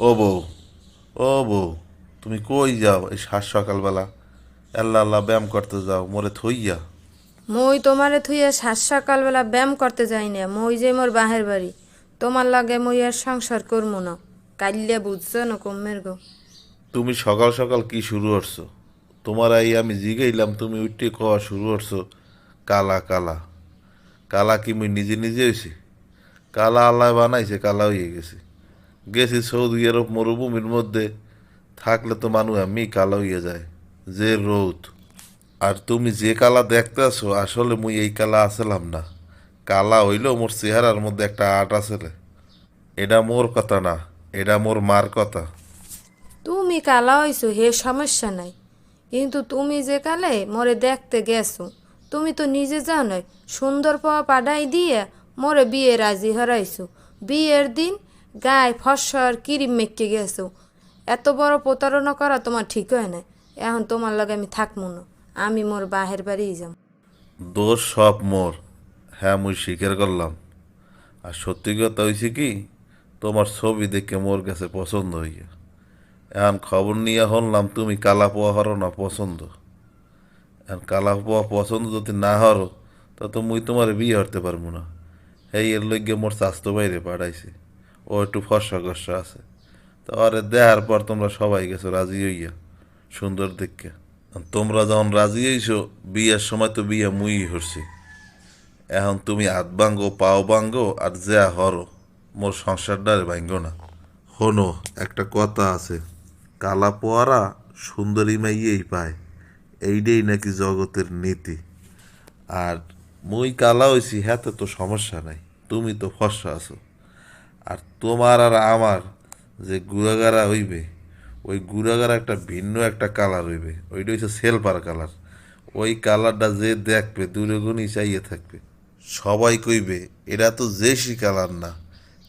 ও বউ, ও বউ, তুমি কই যাও এই সাত সকালবেলা? আল্লাহ আল্লাহ ব্যায়াম করতে যাও মোরে থইয়া। মই তোমারে থুইয়া সাত সকালবেলা ব্যায়াম করতে যাই না, মই যে মোর বাহের বাড়ি। তোমার লাগে মই আর সংসার করবো না। কাইল্লা বুঝছো না কমের গো। তুমি সকাল সকাল কি শুরু করছো? তোমার এই আমি জিগাইলাম তুমি উঠে খাওয়া শুরু করছো কালা কালা। কালা কি মুই নিজে নিজে হয়েছি? কালা আল্লাহ বানাইছে, কালা হয়ে গেছি। গেছি সৌদি আরব মরুভূমির মধ্যে, থাকলে তো মানুষ এমনি কালো হয়ে যায়, যে রোদ। আর তুমি যে কালা দেখতে আছো আসলে মুই এই কালা আসলাম না। কালা হইলেও মোর চেহারার মধ্যে একটা আর্ট আছে রে। এটা মোর কথা না, এটা মোর মার কথা। তুমি কালা হইছো হে সমস্যা নাই, কিন্তু তুমি যে কালে মোরে দেখতে গেছো, তুমি তো নিজে যাও নাই। সুন্দর পাওয়া পাঠাই দিয়ে মোরে বিয়ে রাজি হরাইছো। বিয়ের দিন গায়ে ফসর কিরিম মেখে গেছো। এত বড় প্রতারণা করা তোমার ঠিক হয় না। এখন তোমার লগে আমি থাকবো না, আমি মোর বাহের বাড়ি যাম। দোষ সব মোর। হ্যাঁ মুই স্বীকার করলাম। আর সত্যি কথা হয়েছে কি, তোমার ছবি দেখে মোর কাছে পছন্দ হইয়া। এখন খবর নিয়ে শুনলাম তুমি কালা পোয়া হরো না পছন্দ। এখন কালা পোয়া পছন্দ যদি না হরো, তা তো মুই তোমার বিয়ে হরতে পারবো না। এই এর লইগে মোর স্বাস্থ্য বাইরে পাঠাইছে। ও একটু ফর্সা কষা আছে। তো আরে দেখার পর তোমরা সবাই গেছো রাজি হইয়া, সুন্দর দেখে। তোমরা যখন রাজি হইছো, বিয়ের সময় তো বিয়ে মুই হরছি। এখন তুমি হাত ভাঙ্গো পাও ভাঙ্গো আর যা হরো, মোর সংসারটারে ভাঙ্গো না। হনো, একটা কথা আছে, কালা পোয়ারা সুন্দরী মাইয়েই পায়, এইটাই নাকি জগতের নীতি। আর মুই কালা হইছি হ্যাতে তো সমস্যা নাই, তুমি তো ফর্সা আছো। আর তোমার আর আমার যে গুড়াগাড়া হইবে, ওই গুড়াগাড়া একটা ভিন্ন একটা কালার হইবে, ওইটা হচ্ছে সেলভার কালার। ওই কালারটা যে দেখবে দূরে গুণই চাইয়ে থাকবে। সবাই কইবে এটা তো জেসি কালার না,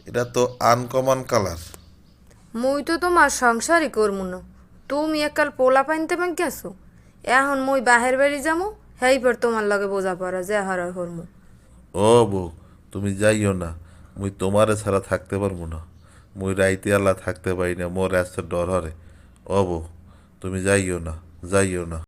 এটা তো আনকমন কালার। মুই তো তোমার সংসারই করমু না। তুমি একাল পোলা পাইনতে ব্যাংক গেছো। এখন মুই বাহের বাড়ি যামু, হেইবার তোমার লগে বোঝা পড়া যে হার হরমু। ও বউ, তুমি যাইও না। মুই তোমারে ছাড়া থাকতে পারবো না। মুই রাইতে আল্লাহ থাকতে পারি না, মোর রাস্তার ডর হরে। ও বউ, তুমি যাইও না, যাইও না।